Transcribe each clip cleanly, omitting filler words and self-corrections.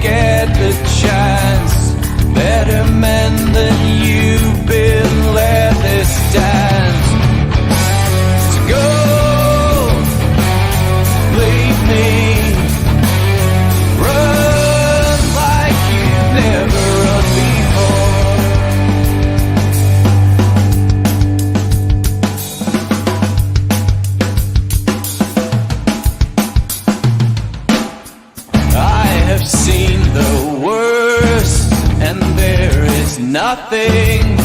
get the chance. Better men than you've been let this dance. So go, leave me, run like you've never run before. I have seen the worst, and there is nothing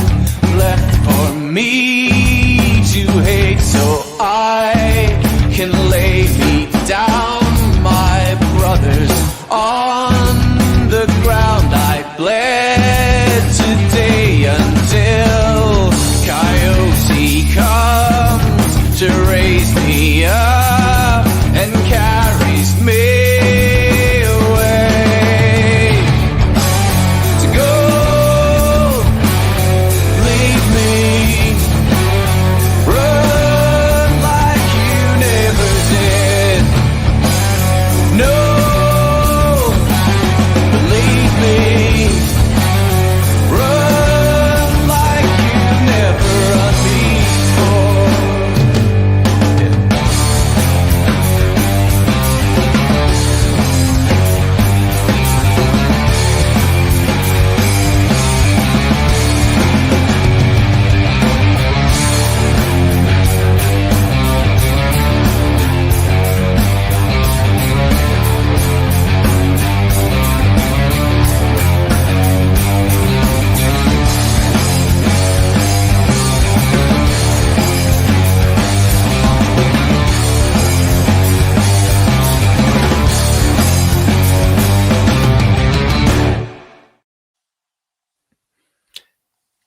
left for me to hate, so I can lay me down, my brothers, on the ground. I bled today until Coyote comes to raise me up and carries me.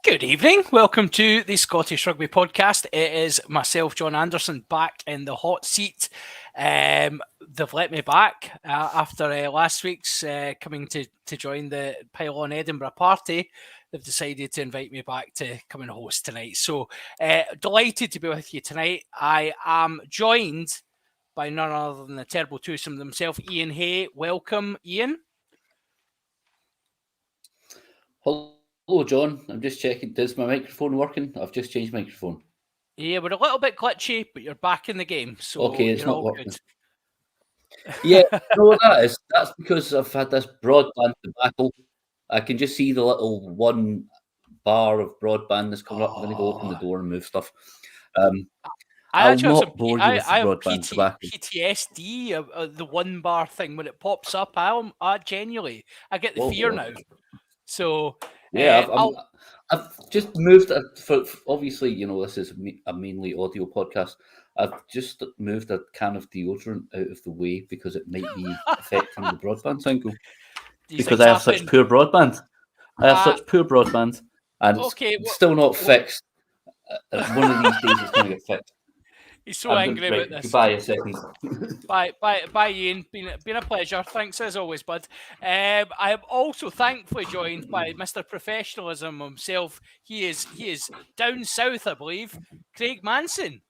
Good evening. Welcome to the Scottish Rugby Podcast. It is myself, John Anderson, back in the hot seat. They've let me back after last week's coming to join the Pylon Edinburgh party. They've decided to invite me back to come and host tonight. So delighted to be with you tonight. I am joined by none other than the terrible twosome themselves, Iain Hay. Welcome, Iain. Hello, John. I'm just checking. Is my microphone working? I've just changed microphone. Yeah, we're a little bit glitchy, but you're back in the game. So okay, it's not working. Good. Yeah, you know what that is? That's because I've had this broadband debacle. I can just see the little one bar of broadband that's coming up. I'm going to go open the door and move stuff. I'll not bore you with the broadband debacle. PTSD, the one bar thing, when it pops up, I genuinely, I get the fear now. So yeah, I've just moved. For obviously, you know, this is a mainly audio podcast. I've just moved a can of deodorant out of the way because it might be affecting the broadband signal. Because I have such poor broadband. And it's still not fixed. One of these days, it's going to get fixed. He's so angry about this. Goodbye a second. Bye, Iain. Been a pleasure. Thanks as always, bud. I am also thankfully joined by Mr. Professionalism himself. He is down south, I believe. Craig Manson.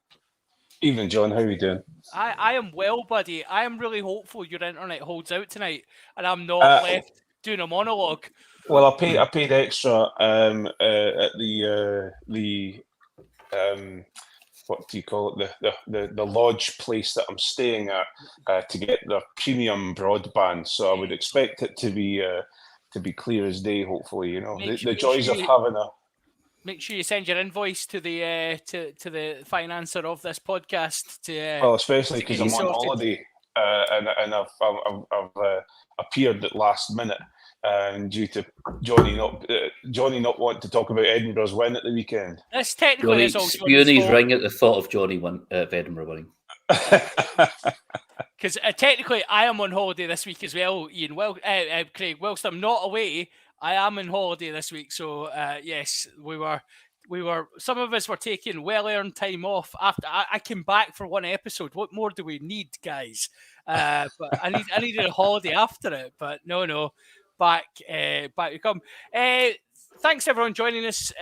Evening, John. How are you doing? I am well, buddy. I am really hopeful your internet holds out tonight, and I'm not left doing a monologue. Well, I paid extra at the what do you call it? The lodge place that I'm staying at to get the premium broadband. So I would expect it to be clear as day. Hopefully, you know, the joys of having a. Make sure you send your invoice to the financer of this podcast. Well, especially because I'm on holiday and I've appeared at last minute. And due to Johnny not wanting to talk about Edinburgh's win at the weekend. This technically is all spewing his ring at the thought of Johnny Edinburgh winning. Because technically I am on holiday this week as well, Iain. Well, Craig, whilst I'm not away, I am on holiday this week. So yes, we were. Some of us were taking well-earned time off after I came back for one episode. What more do we need, guys? But I needed a holiday after it. But no. Back we come. Thanks everyone joining us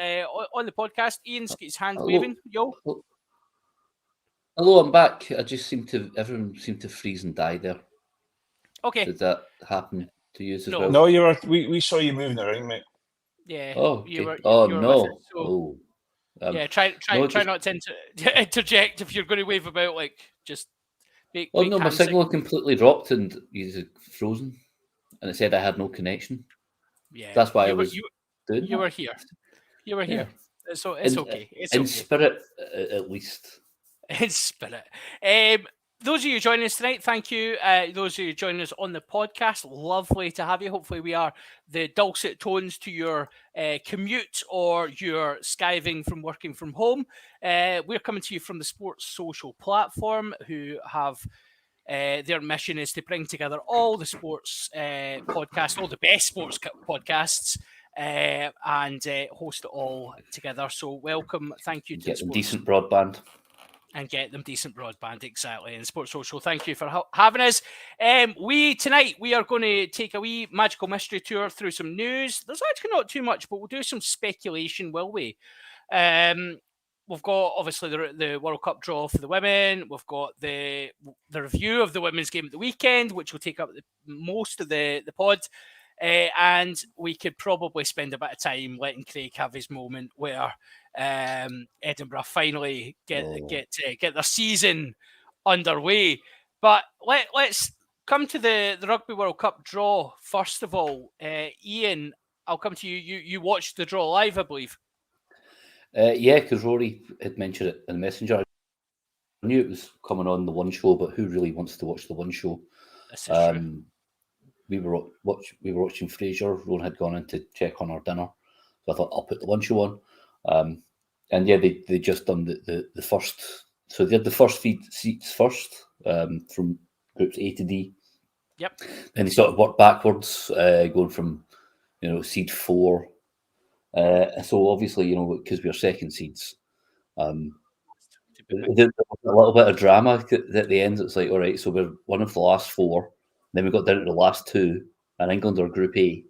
on the podcast. Iain's got his hand waving. Yo. Hello, I'm back. Everyone seemed to freeze and die there. Okay. Did that happen? to use as No. well? No, you were. We saw you moving the ring, mate. Yeah. Oh, You were. okay. Oh You were no. with it, so, Oh, try just- not to interject if you're going to wave about. Like, just make no, my hand signal signals. completely dropped and he's frozen, and it said I had no connection. Yeah, That's why I you were was doing you that. were here. You were Yeah. here. So it's okay. It's in okay. spirit, at least. In spirit. Those of you joining us tonight, thank you. Those of you joining us on the podcast, lovely to have you. Hopefully, we are the dulcet tones to your commute or your skiving from working from home. We're coming to you from the Sports Social platform, who have their mission is to bring together all the sports podcasts, all the best sports podcasts, and host it all together. So, welcome. Thank you to Get the them Sports decent broadband. and get them decent broadband, exactly. And Sports Social, thank you for having us. Tonight we are going to take a wee magical mystery tour through some news. There's actually not too much, but we'll do some speculation, will we? We've got obviously the World Cup draw for the women. We've got the review of the women's game at the weekend, which will take up most of the pod. And we could probably spend a bit of time letting Craig have his moment where Edinburgh finally get their season underway. But let's come to the Rugby World Cup draw first of all. Iain, I'll come to you. You watched the draw live, I believe. Yeah, because Rory had mentioned it in Messenger. I knew it was coming on the One Show, but who really wants to watch the One Show? This is true. We were watching Frasier. Rowan had gone in to check on our dinner, so I thought I'll put the One Show on. And yeah, they just done the first. So they had the first seats first from groups A to D. Yep. Then they sort of worked backwards, going from seed 4. So obviously, because we're second seeds, there's a little bit of drama at the end. It's like, all right, so we're one of the last 4. Then we got down to the last 2, and England are Group A.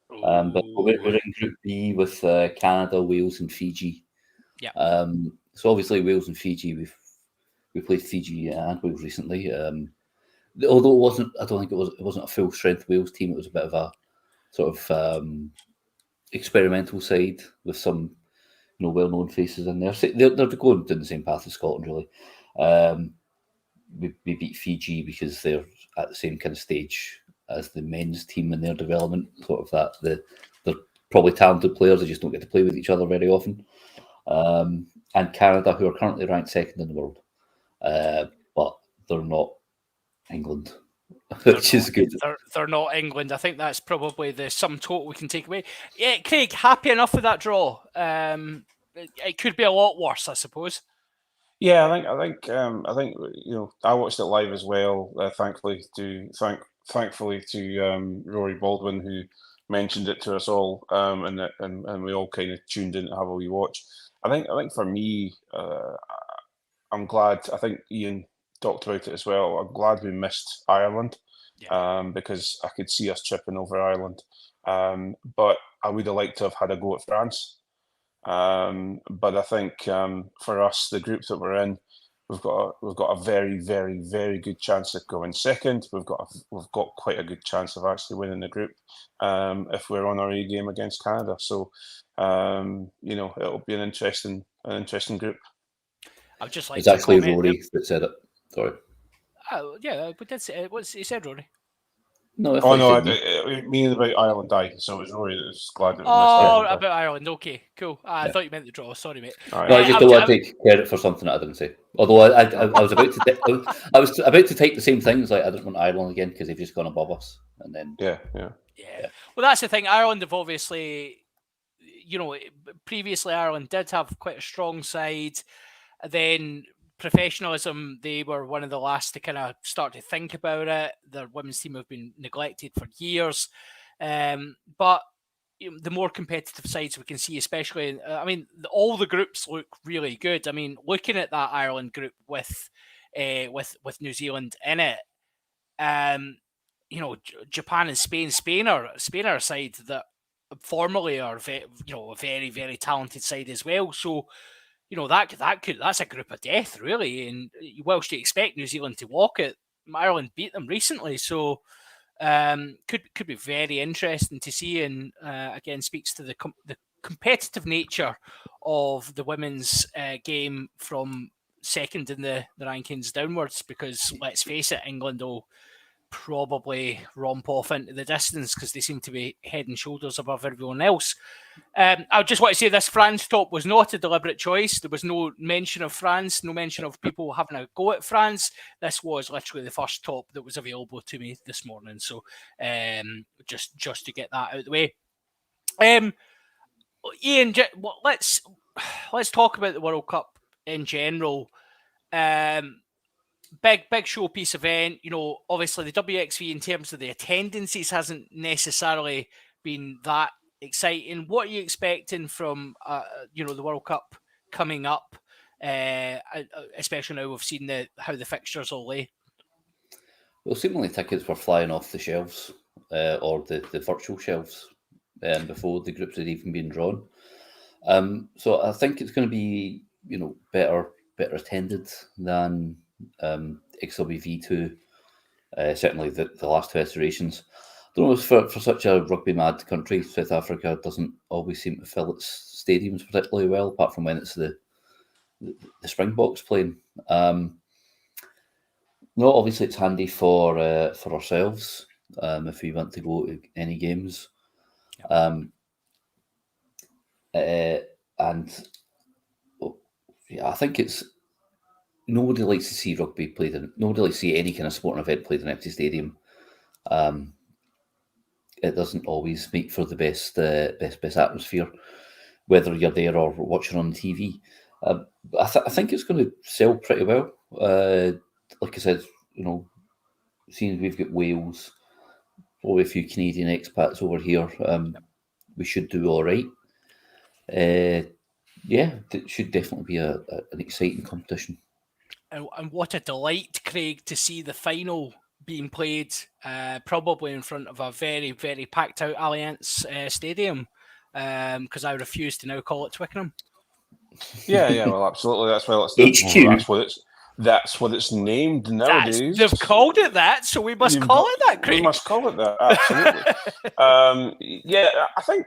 But we're in Group B with Canada, Wales, and Fiji. Yeah. So obviously Wales and Fiji, we played Fiji and Wales recently. Although it wasn't, I don't think it wasn't a full strength Wales team. It was a bit of a sort of experimental side with some well-known faces in there. So they're going down the same path as Scotland, really. We beat Fiji because they're at the same kind of stage as the men's team in their development. Sort of that they're probably talented players. They just don't get to play with each other very often. And Canada, who are currently ranked second in the world, but they're not England, which is good. They're not England. I think that's probably the sum total we can take away. Yeah, Craig, happy enough with that draw? It could be a lot worse, I suppose. Yeah, I think I watched it live as well. Thankfully to Rory Baldwin, who mentioned it to us all, and we all kind of tuned in to have a wee watch. I think for me, I'm glad. I think Iain talked about it as well. I'm glad we missed Ireland, because I could see us tripping over Ireland. But I would have liked to have had a go at France. But I think for us, the group that we're in, we've got a very, very, very good chance of going second. We've got quite a good chance of actually winning the group if we're on our A game against Canada. So it'll be an interesting group. I'd just like It's to actually comment Rory that said it. Sorry. Oh yeah, we did say what's he said, Rory. No, I mean about Ireland, so it was Rory that was glad that we missed Ireland. Ireland. About Ireland, okay, cool. I thought you meant the draw. Sorry, mate. No, I just don't want to take credit for something that I didn't say. Although I was about to, I was about to type the same things. Like I didn't want Ireland again because they've just gone above us, and then yeah. Well, that's the thing. Ireland have obviously, previously Ireland did have quite a strong side. Then professionalism, they were one of the last to kind of start to think about it. Their women's team have been neglected for years, but the more competitive sides we can see, especially, all the groups look really good. I mean, looking at that Ireland group with New Zealand in it, Japan and Spain are a side that formerly are a very, very talented side as well. So, that's a group of death, really. And whilst you expect New Zealand to walk it, Ireland beat them recently. So, could be very interesting to see, and again speaks to the competitive nature of the women's game from second in the rankings downwards, because let's face it, England will probably romp off into the distance because they seem to be head and shoulders above everyone else. I just want to say this France top was not a deliberate choice. There was no mention of France, no mention of people having a go at France. This was literally the first top that was available to me this morning. So just to get that out of the way. Iain, let's talk about the World Cup in general. Big showpiece event. Obviously the WXV in terms of the attendances hasn't necessarily been that exciting. What are you expecting from the World Cup coming up, especially now we've seen how the fixtures will lay? Well, seemingly tickets were flying off the shelves or the virtual shelves before the groups had even been drawn. So I think it's going to be better attended than WXV2, certainly the last two iterations. I don't know, for such a rugby mad country, South Africa doesn't always seem to fill its stadiums particularly well, apart from when it's the Springboks playing. No, obviously it's handy for ourselves if we want to go to any games. And I think it's nobody likes to see rugby played in. Nobody likes to see any kind of sporting event played in an empty stadium. It doesn't always make for the best atmosphere, whether you're there or watching on TV. I think it's going to sell pretty well. Like I said, seeing we've got Wales, probably a few Canadian expats over here, we should do all right. It should definitely be an exciting competition. And what a delight, Craig, to see the final being played probably in front of a very, very packed out Allianz Stadium, because I refuse to now call it Twickenham. Yeah, well, absolutely. That's why that's what it's named nowadays. They've called it that, so we must call it that, Craig. We must call it that, absolutely. I think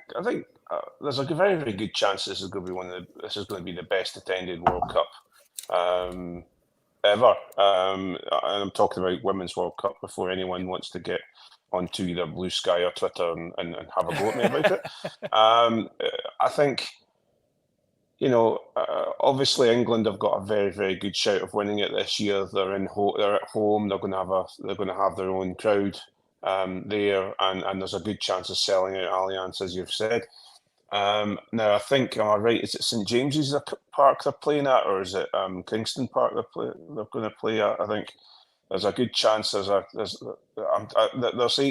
there's a very, very good chance this is going to be the best attended World Cup ever. And I'm talking about Women's World Cup before anyone wants to get onto either Blue Sky or Twitter and have a go at me about it. I think, obviously England have got a very, very good shout of winning it this year. They're at home. They're going to have their own crowd there, and there's a good chance of selling out Allianz, as you've said. Now, I think, am I right? Is it St James's Park they're playing at, or is it Kingston Park they're going to play at? I think there's a good chance. There's 8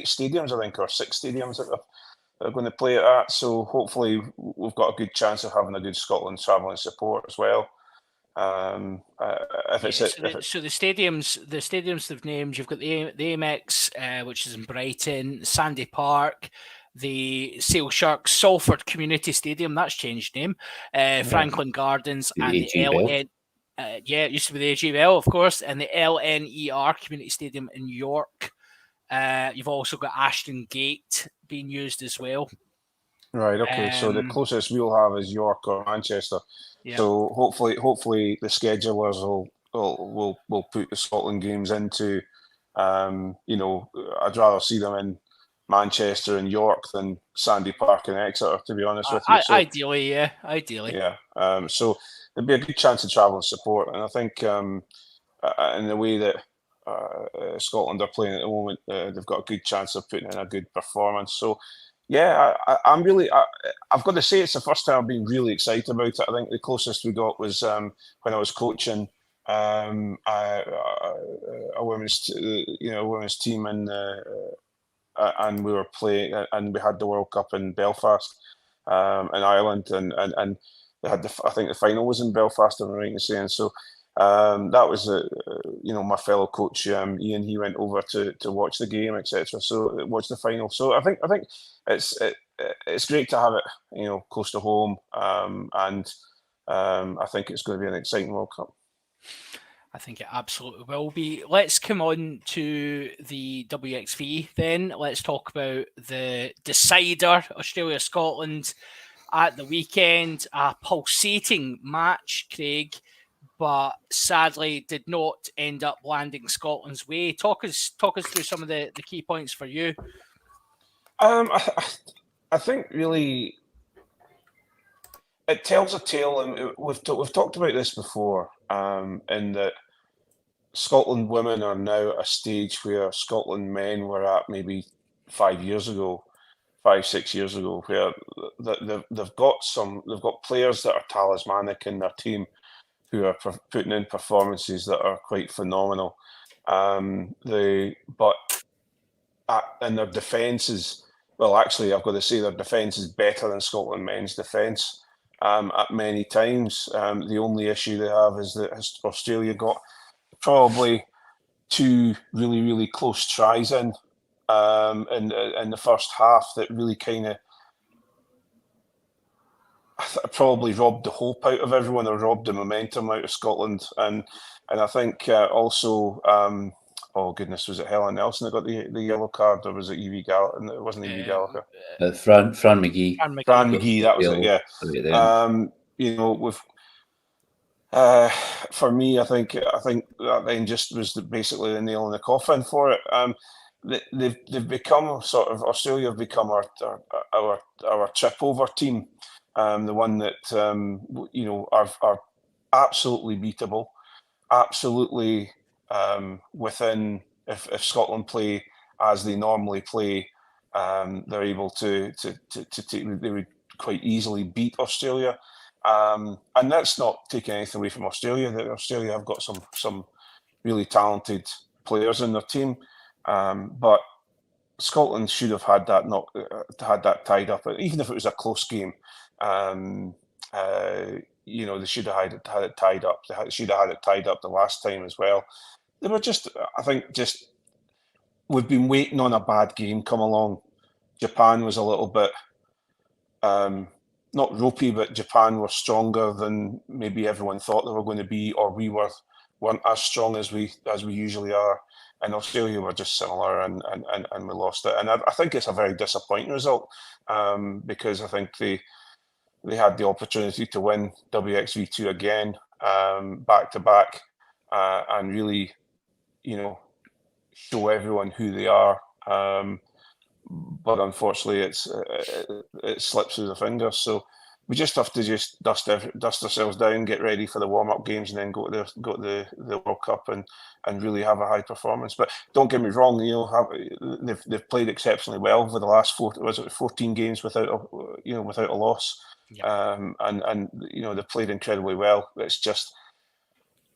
stadiums, I think, or 6 stadiums that they're going to play it at. So hopefully, we've got a good chance of having a good Scotland travelling support as well. So the stadiums they've named, you've got the Amex, which is in Brighton, Sandy Park, the Sale Sharks Salford Community Stadium, that's changed name, Franklin Gardens, and the LN. It used to be the AGL, of course, and the LNER Community Stadium in York. You've also got Ashton Gate being used as well. Right. Okay. So the closest we'll have is York or Manchester. Yeah. So hopefully the schedulers will put the Scotland games into. I'd rather see them in Manchester and York than Sandy Park and Exeter, to be honest with you. So, ideally. Yeah. So there'd be a good chance of travel and support, and I think in the way that Scotland are playing at the moment, they've got a good chance of putting in a good performance. So, yeah, I'm really. I've got to say, it's the first time I've been really excited about it. I think the closest we got was when I was coaching a women's team and we were playing, and we had the World Cup in Belfast, in Ireland, and they had I think the final was in Belfast, am I right in saying so? That was my fellow coach Iain. He went over to watch the game, etc. So watch the final. So I think it's great to have it close to home, and I think it's going to be an exciting World Cup. I think it absolutely will be. Let's come on to the WXV then. Let's talk about the decider, Australia-Scotland, at the weekend. A pulsating match, Craig, but sadly did not end up landing Scotland's way. Talk us through some of the key points for you. I think really it tells a tale, and we've talked about this before, in that Scotland women are now at a stage where Scotland men were at maybe 5 years ago, 6 years ago, where they've got players that are talismanic in their team who are putting in performances that are quite phenomenal. And their defence is, well, actually, I've got to say their defence is better than Scotland men's defence at many times. The only issue they have is that Australia got probably 2 really, really close tries in the first half that really kind of probably robbed the hope out of everyone, or robbed the momentum out of Scotland. And I think also, oh goodness, was it Helen Nelson that got the yellow card, or was it Evie Gallagher? It wasn't Evie Gallagher. Fran McGee. Fran McGee, that was it. Yeah. You know, with for me, I think that then just was basically the nail in the coffin for it. They've become sort of, Australia have become our trip over team. The one that you know are absolutely beatable, absolutely within. If Scotland play as they normally play, they're able to take. They would quite easily beat Australia, and that's not taking anything away from Australia. That Australia have got some really talented players in their team, but Scotland should have had that tied up, even if it was a close game. You know, they should have had it tied up. They should have had it tied up the last time as well. They were we've been waiting on a bad game come along. Japan was a little bit not ropey, but Japan were stronger than maybe everyone thought they were going to be, or we weren't as strong as we usually are. And Australia were just similar, and we lost it. And I think it's a very disappointing result, because I think they had the opportunity to win WXV2 again, back to back, and really, you know, show everyone who they are. But unfortunately, it slips through the fingers. So we just have to just dust ourselves down, get ready for the warm-up games, and then go to the World Cup and really have a high performance. But don't get me wrong, you know, they've played exceptionally well over the last 14 games without a loss. Yeah. And you know, they've played incredibly well. It's just,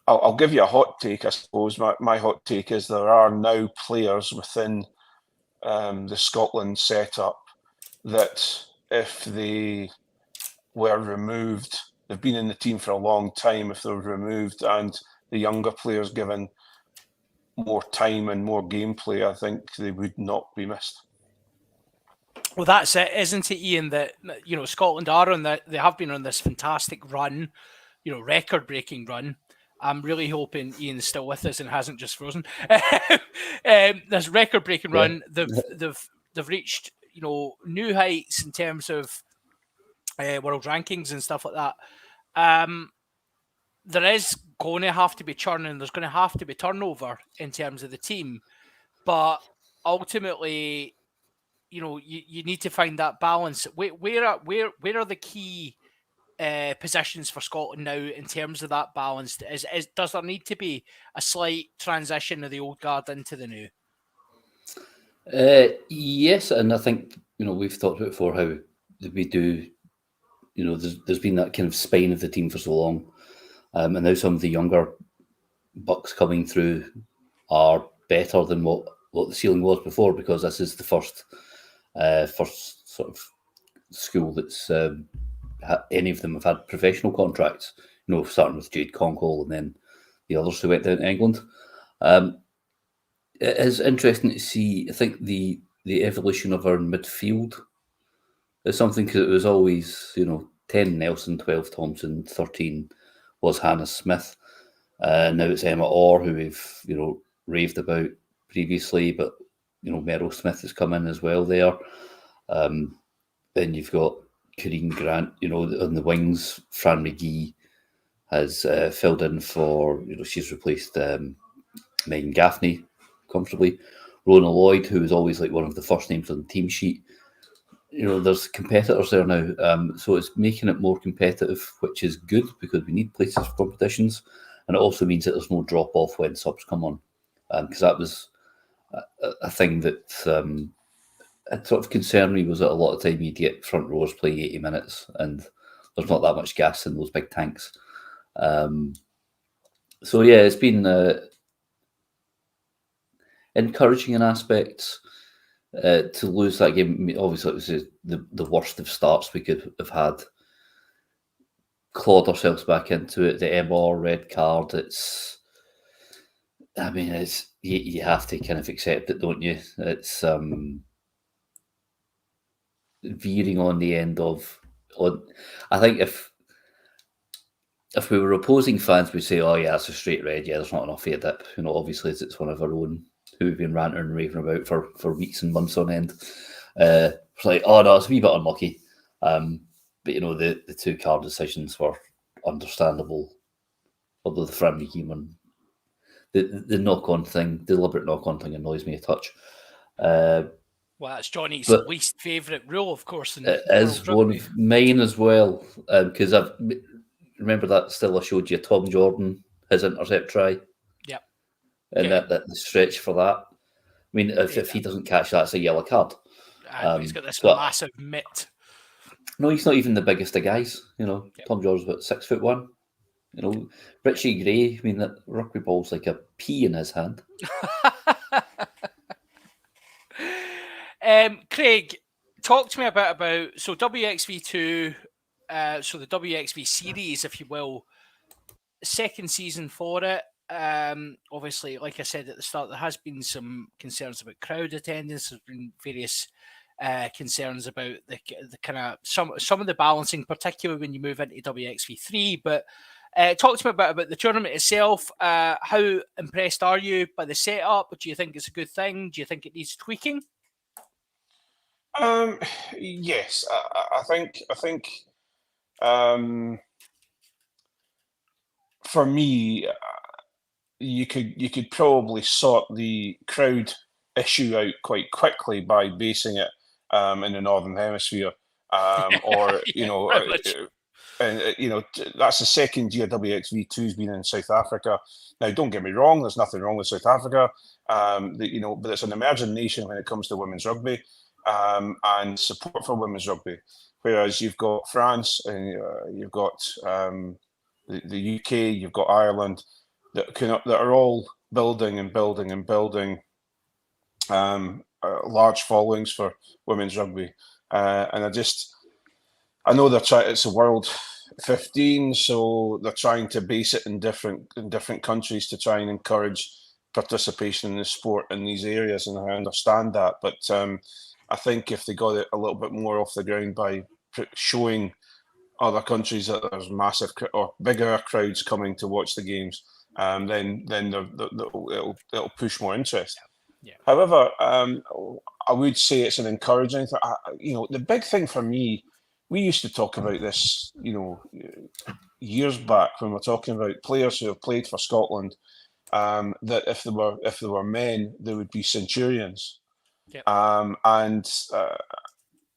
I'll give you a hot take, I suppose. My hot take is there are now players within the Scotland setup that, if they were removed, they've been in the team for a long time, if they were removed and the younger players given more time and more gameplay, I think they would not be missed. Well, that's it, isn't it, Ian? That, you know, Scotland are on that. They have been on this fantastic run, you know, record-breaking run. I'm really hoping Ian's still with us and hasn't just frozen. This record-breaking run, they've reached, you know, new heights in terms of world rankings and stuff like that. There is going to have to be churning. There's going to have to be turnover in terms of the team, but ultimately, you know, you need to find that balance. Where are the key positions for Scotland now in terms of that balance? Does there need to be a slight transition of the old guard into the new? Yes, and I think, you know, we've talked about before how we do. You know, there's been that kind of spine of the team for so long, and now some of the younger bucks coming through are better than what the ceiling was before, because this is the first sort of school that's any of them have had professional contracts. You know, starting with Jade Conkle and then the others who went down to England. It is interesting to see. I think the evolution of our midfield is something, because it was always, you know, 10 Nelson, 12 Thompson, 13 was Hannah Smith. Now it's Emma Orr, who we've raved about previously, but Meryl Smith has come in as well there. Then you've got Corinne Grant, on the wings. Fran McGee has filled in for, she's replaced Megan Gaffney comfortably. Rona Lloyd, who is always like one of the first names on the team sheet. There's competitors there now, so it's making it more competitive, which is good because we need places for competitions, and it also means that there's no drop off when subs come on, because that was a thing that it sort of concerned me, was that a lot of time you'd get front rowers playing 80 minutes, and there's not that much gas in those big tanks. So yeah, it's been encouraging in aspects. To lose that game, obviously it was the worst of starts we could have had. Clawed ourselves back into it. The MR red card. It's you have to kind of accept it, don't you? It's veering on the end of. I think if we were opposing fans, we'd say, "Oh yeah, it's a straight red. Yeah, there's not enough of a dip." Obviously it's one of our own who we've been ranting and raving about for weeks and months on end. It's like, oh no, it's a wee bit unlucky. But the 2 card decisions were understandable. Although the Fran McGee one, the knock-on thing, deliberate knock-on thing annoys me a touch. Well, that's Johnny's least favourite rule, of course. It is one of mine as well, because I've remember that still I showed you Tom Jordan, his intercept try. Yep. And that the stretch for that. I mean, if he doesn't catch that, it's a yellow card. He's got this massive mitt. No, he's not even the biggest of guys. Tom Jordan's about 6'1". Richie Gray. I mean, that rugby ball's like a pea in his hand. Craig, talk to me about WXV2. So the WXV series, if you will, second season for it. Obviously, like I said at the start, there has been some concerns about crowd attendance. There's been various concerns about the kind of some of the balancing, particularly when you move into WXV3. But talk to me about the tournament itself. How impressed are you by the setup? Do you think it's a good thing? Do you think it needs tweaking? Yes, I think for me, you could probably sort the crowd issue out quite quickly by basing it in the Northern Hemisphere, or and that's the second year WXV2's been in South Africa. Now, don't get me wrong, there's nothing wrong with South Africa, but it's an emerging nation when it comes to women's rugby, and support for women's rugby. Whereas you've got France and you've got the UK, you've got Ireland, that are all building and building and building large followings for women's rugby, and I know they're trying. It's a World 15, so they're trying to base it in different countries to try and encourage participation in the sport in these areas, and I understand that. But I think if they got it a little bit more off the ground by showing other countries that there's massive or bigger crowds coming to watch the games, then it'll push more interest. Yeah. However, I would say it's an encouraging thing. The big thing for me, we used to talk about this, years back when we're talking about players who have played for Scotland, that if they were men, they would be centurions. Yep.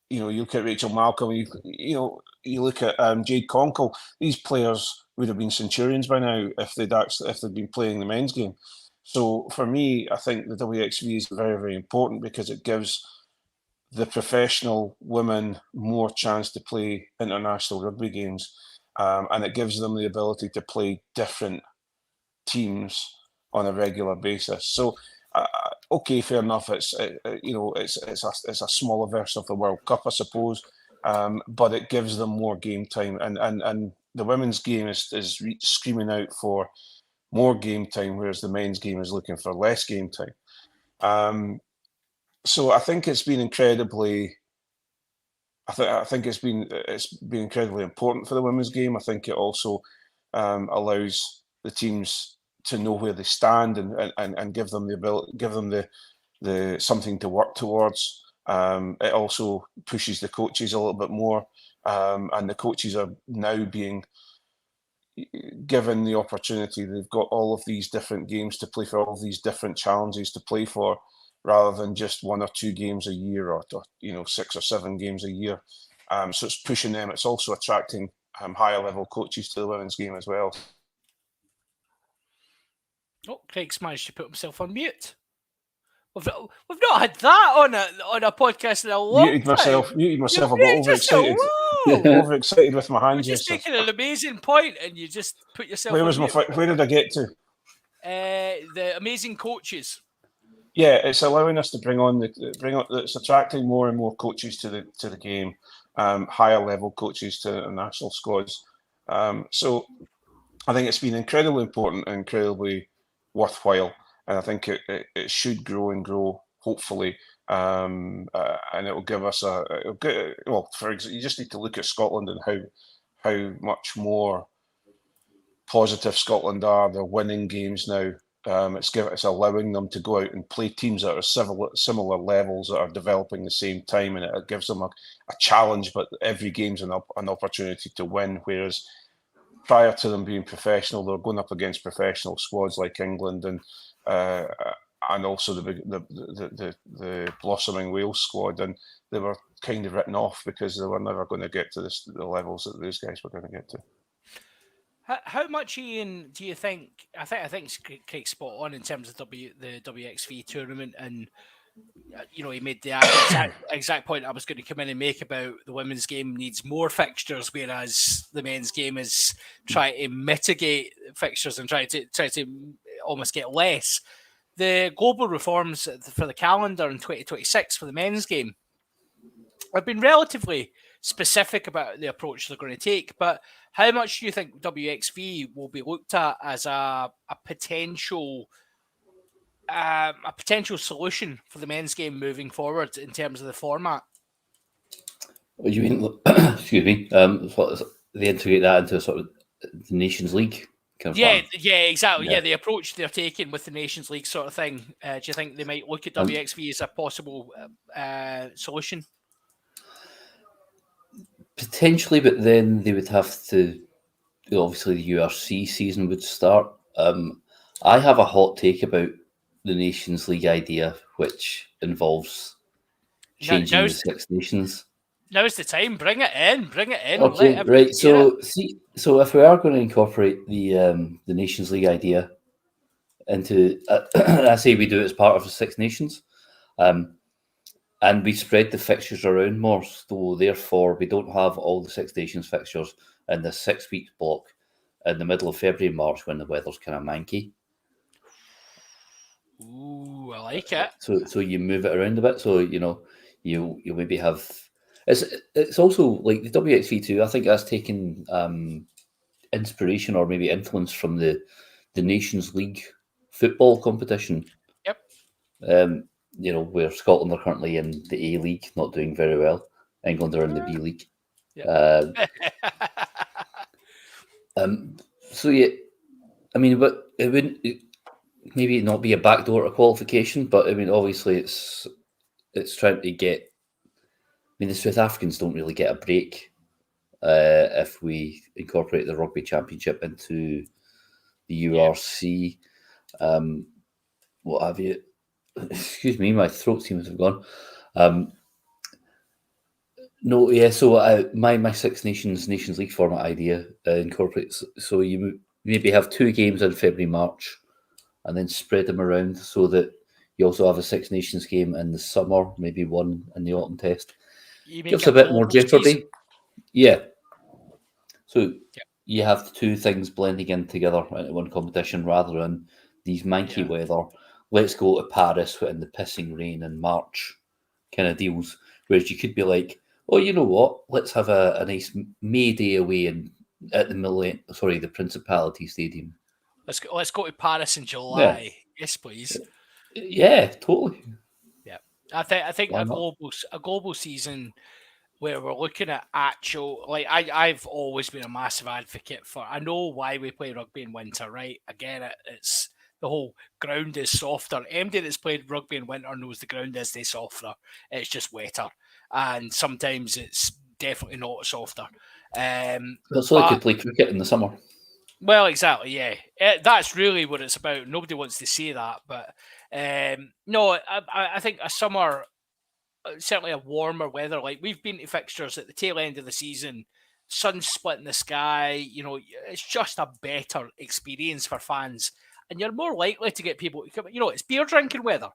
You look at Rachel Malcolm, you look at Jade Conkle. These players would have been centurions by now if they'd been playing the men's game. So for me, I think the WXV is very, very important because it gives the professional women more chance to play international rugby games, and it gives them the ability to play different teams on a regular basis. So, okay, fair enough. It's a smaller version of the World Cup, I suppose, but it gives them more game time, and the women's game is screaming out for more game time, whereas the men's game is looking for less game time. So I think it's been incredibly. I think it's been incredibly important for the women's game. I think it also allows the teams to know where they stand and give them the ability, give them the something to work towards. It also pushes the coaches a little bit more, and the coaches are now being given the opportunity. They've got all of these different games to play for, all of these different challenges to play for, rather than just 1 or 2 games a year, or 6 or 7 games a year. So it's pushing them. It's also attracting higher level coaches to the women's game as well. Oh, Craig's managed to put himself on mute. We've not had that on a podcast in a long Muted myself. time. I got Muted yourself. overexcited. Whoa. Overexcited with my You're hand just gesture. making an amazing point, and you just put yourself. Where did I get to? The amazing coaches. Yeah, it's allowing us to bring on. It's attracting more and more coaches to the game, higher level coaches to the national squads. So I think it's been incredibly important and incredibly worthwhile, and I think it should grow and grow, hopefully, and it will give us for example, you just need to look at Scotland and how much more positive Scotland are. They're winning games now. It's allowing them to go out and play teams that are similar levels that are developing the same time, and it gives them a challenge. But every game's an opportunity to win. Whereas prior to them being professional, they're going up against professional squads like England and also the blossoming Wales squad, and they were kind of written off because they were never going to get to the levels that those guys were going to get to. How much, Iain, do you think? I think Craig's spot on in terms of the WXV tournament, and he made the exact point I was going to come in and make about the women's game needs more fixtures, whereas the men's game is trying to mitigate fixtures and try to almost get less. The global reforms for the calendar in 2026 for the men's game have been relatively specific about the approach they're going to take, but how much do you think WXV will be looked at as a potential solution for the men's game moving forward in terms of the format? What do you mean? Excuse me. They integrate that into sort of the Nations League kind of plan? Yeah, exactly. Yeah, the approach they're taking with the Nations League sort of thing. Do you think they might look at WXV as a possible solution? Potentially, but then they would have to. Obviously, the URC season would start. I have a hot take about the Nations League idea, which involves changing the Six Nations. Now's the time. Bring it in. Okay, right. So if we are going to incorporate the Nations League idea into, I say we do it as part of the Six Nations, and we spread the fixtures around more. So therefore, we don't have all the Six Nations fixtures in the 6 week block in the middle of February and March when the weather's kind of manky. Ooh, I like it. So you move it around a bit. So you maybe have. It's also like the WXV2. I think that's taken inspiration or maybe influence from the Nations League football competition. Yep. Where Scotland are currently in the A League, not doing very well. England are in the B League. Yep. So yeah, I mean, but it wouldn't maybe not be a backdoor to qualification, but I mean, obviously it's trying to get. I mean, the South Africans don't really get a break if we incorporate the Rugby Championship into the URC. What have you? Excuse me, my throat seems to have gone. No, yeah. So my Six Nations League format idea incorporates. So you maybe have 2 games in February, March, and then spread them around so that you also have a Six Nations game in the summer, maybe one in the autumn test. Gives a bit more jeopardy. Season. Yeah. So you have 2 things blending in together into one competition rather than these manky weather. Let's go to Paris in the pissing rain in March kind of deals. Whereas you could be like, oh, you know what? Let's have a nice May Day away at the Principality Stadium. Let's go to Paris in July. Yeah. Yes, please. Yeah, totally. Yeah, I think a global season where we're looking at actual, like I've always been a massive advocate for, I know why we play rugby in winter, right? Again, it's the whole ground is softer. Anybody that's played rugby in winter knows the ground is softer. It's just wetter. And sometimes it's definitely not softer. So they could play cricket in the summer. Well, exactly, yeah. That's really what it's about. Nobody wants to say that, but no, I think a summer, certainly a warmer weather, like we've been to fixtures at the tail end of the season, sun splitting the sky, you know, it's just a better experience for fans. And you're more likely to get people to come, you know, it's beer drinking weather.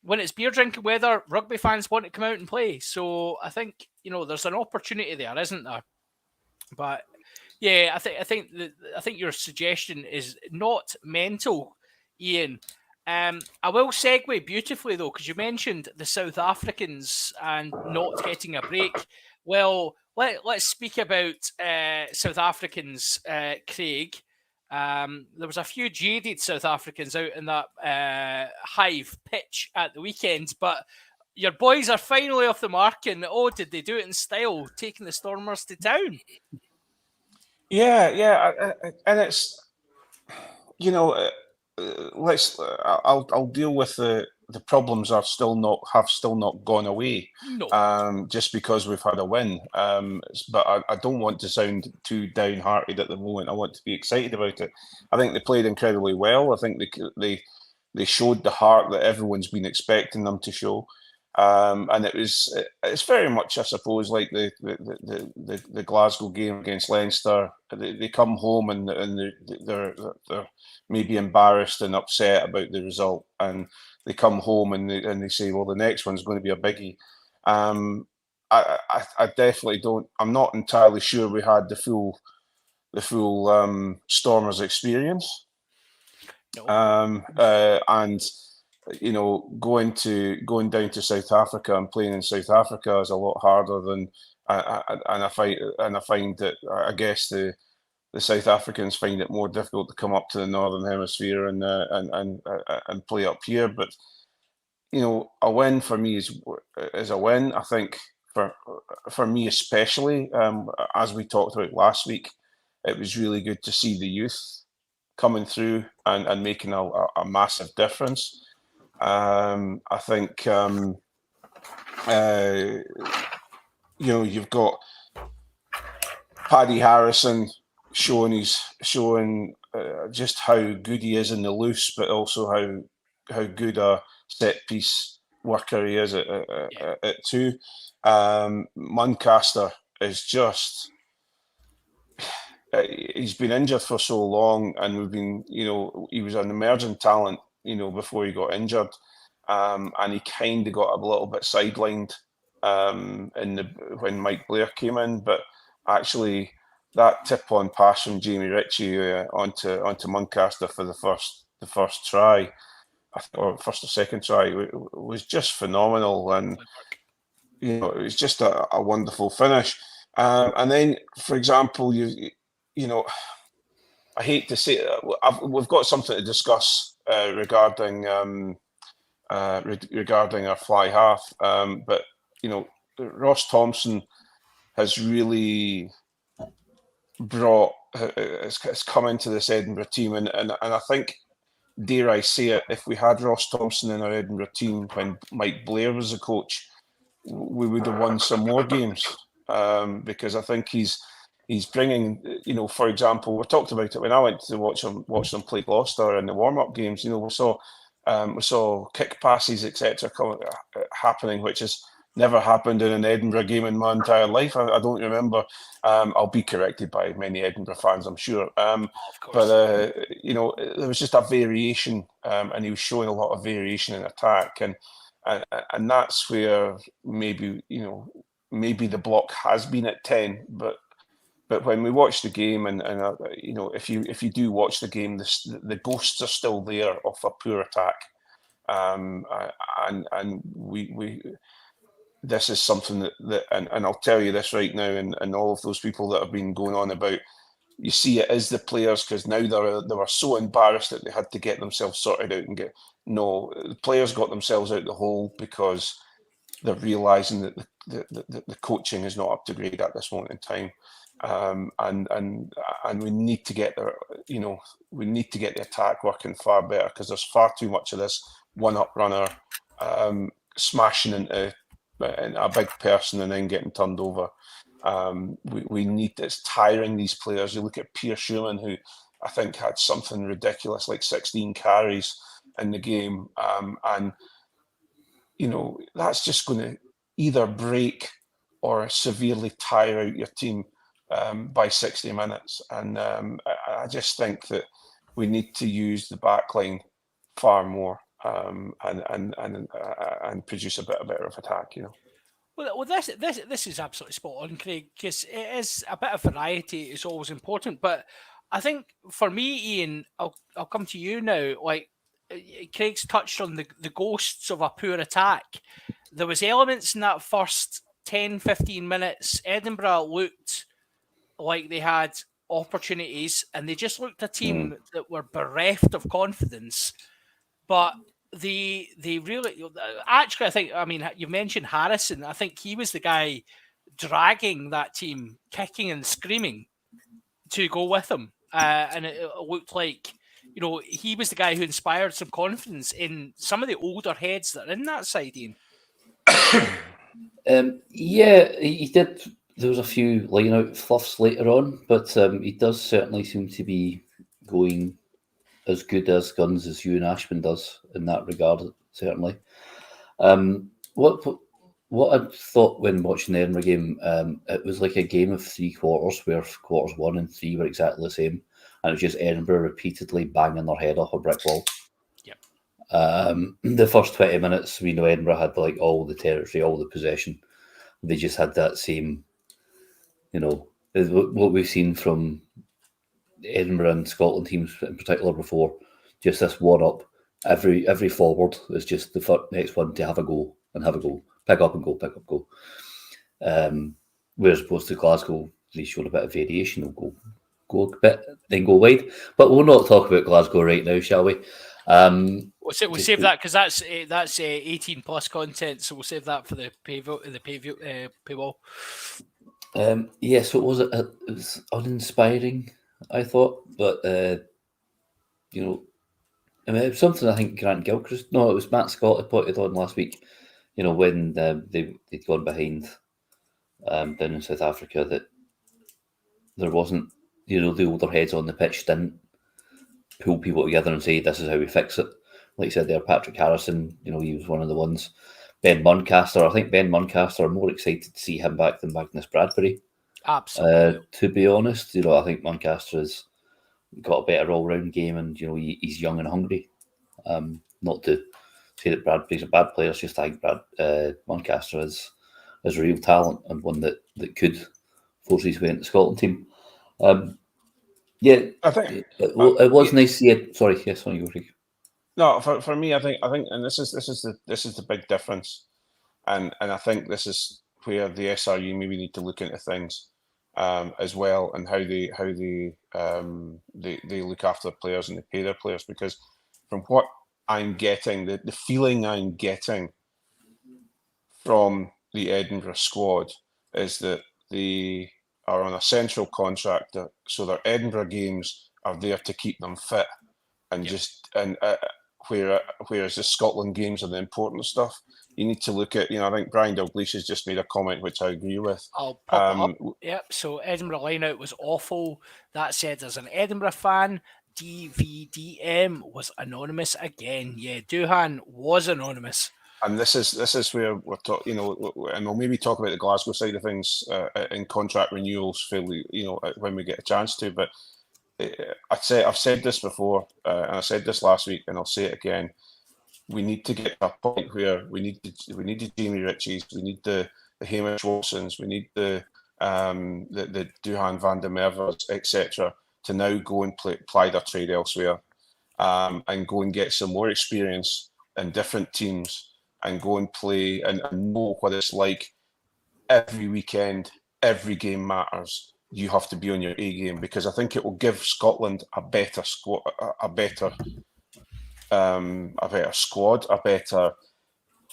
When it's beer drinking weather, rugby fans want to come out and play. So I think, you know, there's an opportunity there, isn't there? But yeah, I think your suggestion is not mental, Iain. I will segue beautifully though, because you mentioned the South Africans and not getting a break. Well, let's speak about South Africans, Craig. There was a few jaded South Africans out in that Hive pitch at the weekend, but your boys are finally off the mark, and oh, did they do it in style, taking the Stormers to town? Yeah, and it's, you know, I'll deal with the problems have still not gone away. No. Just because we've had a win. But I don't want to sound too downhearted at the moment. I want to be excited about it. I think they played incredibly well. I think they showed the heart that everyone's been expecting them to show. And it's very much, I suppose, like the Glasgow game against Leinster. They come home and they're maybe embarrassed and upset about the result, and they come home and they say, well, the next one's going to be a biggie. I definitely don't. I'm not entirely sure we had the full Stormers experience. No. And you know, going down to South Africa and playing in South Africa is a lot harder than, and I find that I guess the South Africans find it more difficult to come up to the Northern Hemisphere and play up here. But you know, a win for me is a win. I think for me especially, as we talked about last week, it was really good to see the youth coming through and making a massive difference. I think you know, you've got Paddy Harrison showing just how good he is in the loose, but also how good a set piece worker he is at too. Muncaster is just. He's been injured for so long, and we've been, you know, he was an emerging talent, you know, before he got injured, and he kind of got a little bit sidelined when Mike Blair came in. But actually, that tip-on pass from Jamie Ritchie onto Muncaster for the first try, or first or second try, was just phenomenal, and you know, it was just a wonderful finish. And then, for example, you know, I hate to say it, we've got something to discuss regarding our fly half, but you know, Ross Thompson has really has come into this Edinburgh team, and I think, dare I say it, if we had Ross Thompson in our Edinburgh team when Mike Blair was the coach, we would have won some more games, because I think he's bringing, you know, for example, we talked about it when I went to watch them play Gloucester in the warm-up games. You know, we saw kick passes, etc., happening, which has never happened in an Edinburgh game in my entire life. I don't remember. I'll be corrected by many Edinburgh fans, I'm sure. But you know, there was just a variation, and he was showing a lot of variation in attack, and that's where maybe, you know, maybe the block has been at 10, but when we watch the game, and you know, if you do watch the game, the ghosts are still there of a poor attack, and we this is something that and I'll tell you this right now, and all of those people that have been going on about, you see it is the players, because now they were so embarrassed that they had to get themselves sorted out and the players got themselves out the hole because they're realising that the coaching is not up to grade at this moment in time, and we need to get we need to get the attack working far better, because there's far too much of this one-up runner smashing into a big person and then getting turned over. We need, it's tiring, these players. You look at Pierre Schumann, who I think had something ridiculous like 16 carries in the game, and that's just going to either break or severely tire out your team by 60 minutes. And I just think that we need to use the back line far more, and produce a bit of attack. Well, this is absolutely spot on, Craig, because it is a bit of variety is always important. But I think for me, Iain, I'll come to you now. Like Craig's touched on the ghosts of a poor attack. There was elements in that first 10, 15 minutes. Edinburgh looked like they had opportunities, and they just looked a team that were bereft of confidence. But they really, actually, I think, I mean, you mentioned Harrison. I think he was the guy dragging that team, kicking and screaming to go with them. And it looked like, he was the guy who inspired some confidence in some of the older heads that are in that side, Iain. Yeah, he did. There was a few line out fluffs later on, but he does certainly seem to be going as good as guns as Ewan Ashman does in that regard, certainly. What I thought when watching the Edinburgh game, it was like a game of 3 quarters where quarters 1 and 3 were exactly the same, and it was just Edinburgh repeatedly banging their head off a brick wall. Yep. The first 20 minutes, we know Edinburgh had like all the territory, all the possession. They just had that same, what we've seen from Edinburgh and Scotland teams in particular before, just this one up. Every forward is just the next one to have a go, pick up and go, pick up, go. Whereas opposed to Glasgow, they showed a bit of variation. They'll go a bit, then go wide. But we'll not talk about Glasgow right now, shall we? We'll save that, because that's 18 plus content, so we'll save that for the paywall. So it was uninspiring, I thought, but it was something I think Grant Gilchrist. No, it was Matt Scott had put it on last week. When they'd gone behind down in South Africa, that there wasn't, the older heads on the pitch didn't pull people together and say, this is how we fix it. Like I said there, Patrick Harrison, he was one of the ones. Ben Muncaster, I think Ben Muncaster, I'm more excited to see him back than Magnus Bradbury. Absolutely. To be honest, I think Muncaster has got a better all-round game, and he's young and hungry. Not to say that Bradbury's a bad player, it's just I think Muncaster is real talent, and one that could force his way into the Scotland team. I think it was nice to see it. Sorry, yes, on you, Rick. No, for me, I think, and this is the big difference, and I think this is where the SRU maybe need to look into things as well, and how they look after the players and they pay their players, because from what I'm getting, the feeling I'm getting from the Edinburgh squad is that they are on a central contract, so their Edinburgh games are there to keep them fit, and whereas the Scotland games are the important stuff. You need to look at, I think Brian Dalglish has just made a comment which I agree with. I'll pop it up. Yep. So Edinburgh lineout was awful. That said, as an Edinburgh fan, DVDM was anonymous again. Yeah, Duhan was anonymous. And this is where we're talking, and we'll maybe talk about the Glasgow side of things in contract renewals fairly, when we get a chance to. But I've said this before, and I said this last week, and I'll say it again. We need to get to a point where we need the Jamie Ritchies, we need the Hamish Wilsons, we need the Duhan van der Merwers, etc., to now go and ply their trade elsewhere, and go and get some more experience in different teams, and go and play and know what it's like every weekend. Every game matters. You have to be on your A game, because I think it will give Scotland a better squad, a better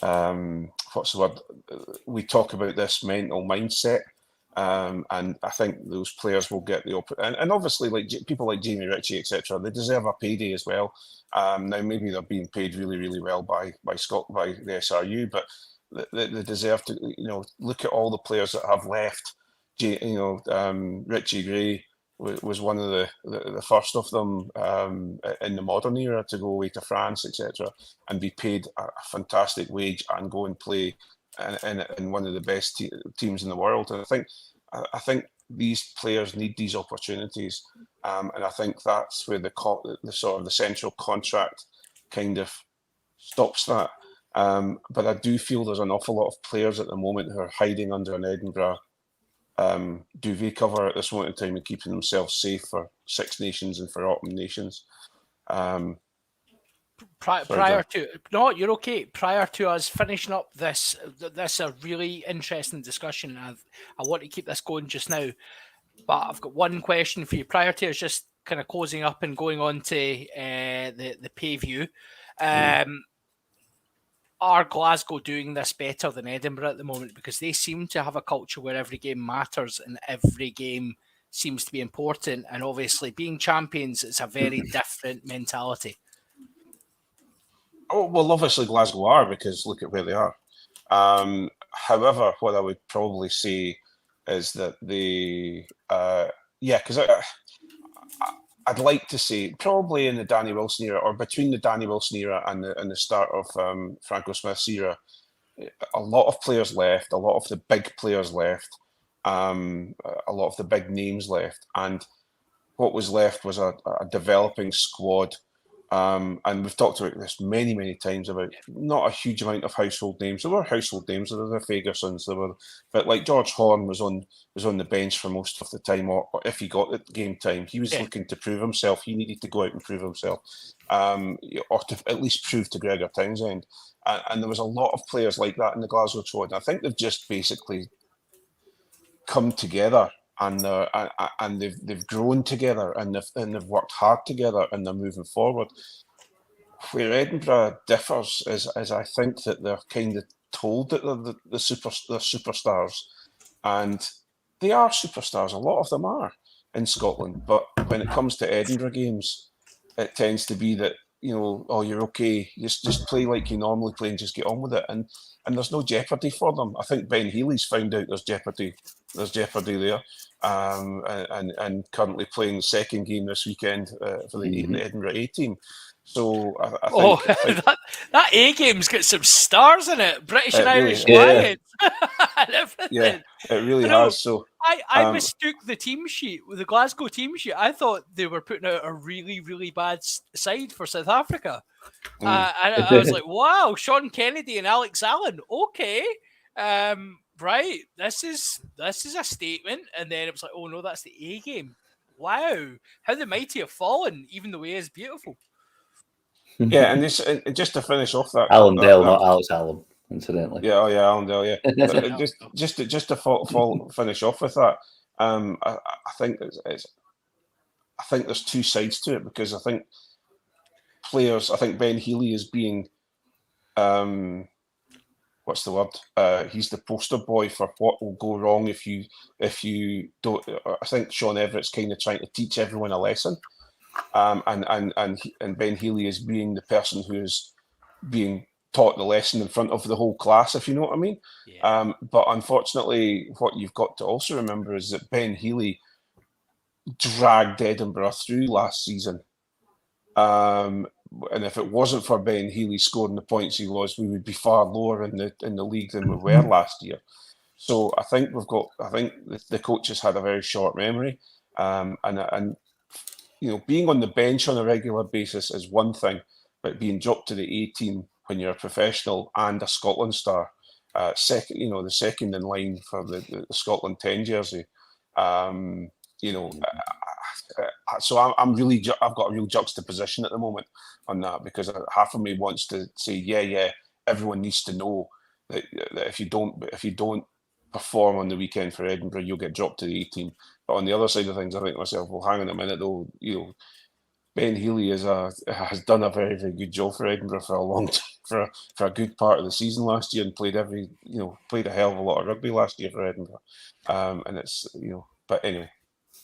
what's the word? We talk about this mental mindset. And I think those players will get the and obviously, like people like Jamie Ritchie, etc., they deserve a payday as well. Now maybe they're being paid really, really well by the SRU, but they deserve to. Look at all the players that have left. Richie Gray was one of the first of them in the modern era to go away to France, etc., and be paid a fantastic wage and go and play in one of the best teams in the world. And I think these players need these opportunities, and I think that's where the sort of the central contract kind of stops that. But I do feel there's an awful lot of players at the moment who are hiding under an Edinburgh duvet cover at this moment in time and keeping themselves safe for Six Nations and for Autumn Nations. Prior to us finishing up this a really interesting discussion. I want to keep this going just now, but I've got one question for you. Prior to us just kind of closing up and going on to the pay view, are Glasgow doing this better than Edinburgh at the moment? Because they seem to have a culture where every game matters and every game seems to be important. And obviously, being champions, it's a very different mentality. Oh, well, obviously Glasgow are, because look at where they are. However, what I would probably say is that because I'd like to say probably in the Danny Wilson era, or between the Danny Wilson era and the start of Franco Smith's era, a lot of players left, a lot of the big players left, a lot of the big names left, and what was left was a developing squad. And we've talked about this many, many times about not a huge amount of household names. There were household names. There were the Fagersons. But like George Horn was on the bench for most of the time, or if he got the game time, he was looking to prove himself. He needed to go out and prove himself, or to at least prove to Gregor Townsend. And there was a lot of players like that in the Glasgow squad. I think they've just basically come together. And they've grown together, and they've worked hard together, and they're moving forward. Where Edinburgh differs is I think that they're kind of told that they're superstars, and they are superstars. A lot of them are in Scotland, but when it comes to Edinburgh games, it tends to be that oh, you're okay, just play like you normally play and just get on with it, and there's no jeopardy for them. I think Ben Healy's found out there's jeopardy there. And currently playing the second game this weekend for the Edinburgh A team. So I think that A game's got some stars in it. British and Irish Lions and everything. Yeah, it really has. So I mistook the team sheet with the Glasgow team sheet. I thought they were putting out a really, really bad side for South Africa. And I was like, wow, Sean Kennedy and Alex Allen. Okay. Right, this is a statement, and then it was like, oh no, that's the A game. Wow, how the mighty have fallen, even though he is beautiful. Yeah, and just to finish off that, Alan Dale, not Alex Allen, incidentally. Yeah, Alan Dale. Yeah, just to finish off with that. I think I think there's two sides to it, because I think players. I think Ben Healy is being. What's the word? He's the poster boy for what will go wrong if you don't. I think Sean Everett's kind of trying to teach everyone a lesson, and Ben Healy is being the person who is being taught the lesson in front of the whole class, if you know what I mean. Yeah. But unfortunately, what you've got to also remember is that Ben Healy dragged Edinburgh through last season. And if it wasn't for Ben Healy scoring the points he was, we would be far lower in the league than we were last year. So I think the coaches had a very short memory, and being on the bench on a regular basis is one thing, but being dropped to the A team when you're a professional and a Scotland star, the second in line for the Scotland 10 jersey, so I've got a real juxtaposition at the moment on that, because half of me wants to say, everyone needs to know that if you don't perform on the weekend for Edinburgh, you'll get dropped to the A team. But on the other side of things, I think to myself, well, hang on a minute though, Ben Healy has done a very, very good job for Edinburgh for a long time, for a good part of the season last year, and played a hell of a lot of rugby last year for Edinburgh. And it's but anyway.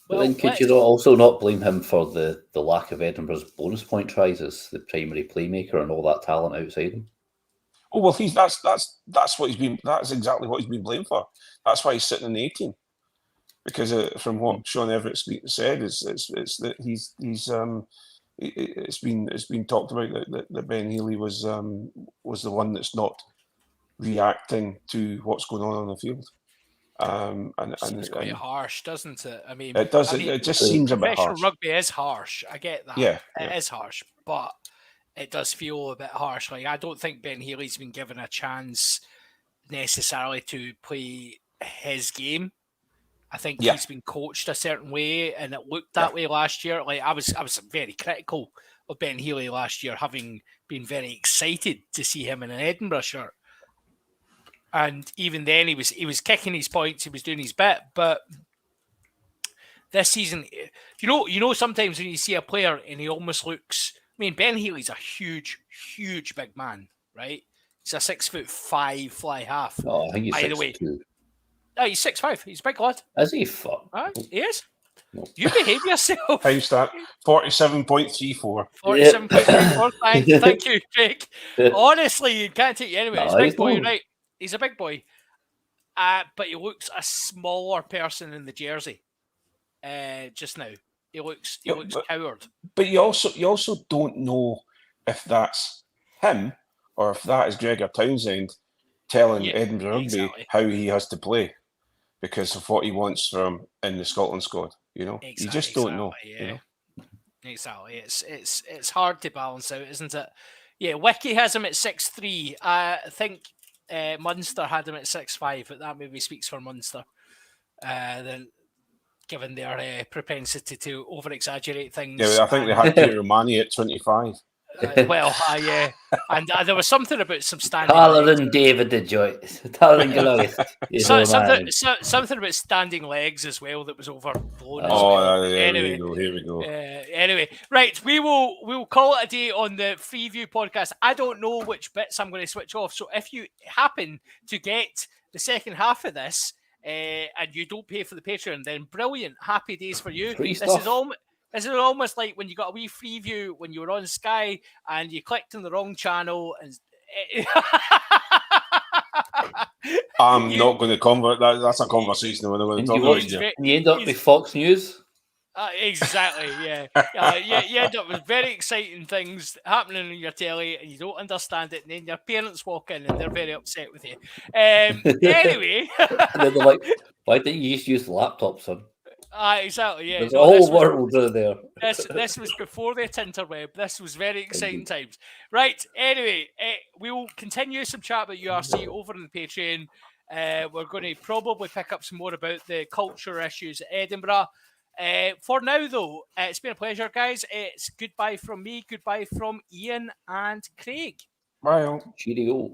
But then could you also not blame him for the lack of Edinburgh's bonus point tries as the primary playmaker and all that talent outside him? Oh well, that's what he's been. That's exactly what he's been blamed for. That's why he's sitting in the 18. Because from what Sean Everett said, it's that it's been talked about that Ben Healy was the one that's not reacting to what's going on the field. Seems quite harsh, doesn't it? I mean, it does. It just seems a bit harsh. Rugby is harsh. I get that. Yeah, it is harsh, but it does feel a bit harsh. Like, I don't think Ben Healy's been given a chance necessarily to play his game. I think he's been coached a certain way, and it looked that way last year. Like, I was very critical of Ben Healy last year, having been very excited to see him in an Edinburgh shirt. And even then, he was kicking his points, he was doing his bit. But this season, you know, sometimes when you see a player and he almost looks. I mean, Ben Healy's a huge, huge big man, right? He's a 6'5" fly half. Oh, I think he's 6'2". Oh, he's 6'5". He's a big lad. Is he? Fuck. He is. No. You behave yourself. Time stat 47.34. 47.34. Thank you, Craig. Honestly, you can't take you anyway. He's a big boy, right? He's a big boy. But he looks a smaller person in the jersey. Just now, he looks coward. But you also don't know if that's him or if that is Gregor Townsend telling Edinburgh Rugby how he has to play because of what he wants from in the Scotland squad. You just don't know. Yeah. Exactly. It's hard to balance out, isn't it? Yeah, Wiki has him at 6'3". I think Munster had him at 6'5", but that maybe speaks for Munster. Then, given their propensity to over-exaggerate things. Yeah, I think they had Peter Romani at 25. Yeah. And there was something about some standing Taller legs. than David the Joyce. Taller than Goliath. Something about standing legs as well that was overblown. Here we go. Anyway, right, we'll call it a day on the Freeview podcast. I don't know which bits I'm going to switch off. So if you happen to get the second half of this and you don't pay for the Patreon, then brilliant. Happy days for you. This is almost like when you got a wee Freeview when you were on Sky and you clicked on the wrong channel. And I'm not going to convert that. That's a conversation we're going to talk about. You end up with Fox News. Exactly, yeah. You end up with very exciting things happening on your telly and you don't understand it, and then your parents walk in and they're very upset with you. Anyway. And then they're like, why didn't you just use the laptop, son? Exactly, yeah. There's a whole world there. This was before the Tinterweb. This was very exciting times. Right, anyway, we will continue some chat about URC over on the Patreon. We're going to probably pick up some more about the culture issues at Edinburgh. For now, though, it's been a pleasure, guys. It's goodbye from me, goodbye from Iain and Craig. Bye. Cheerio.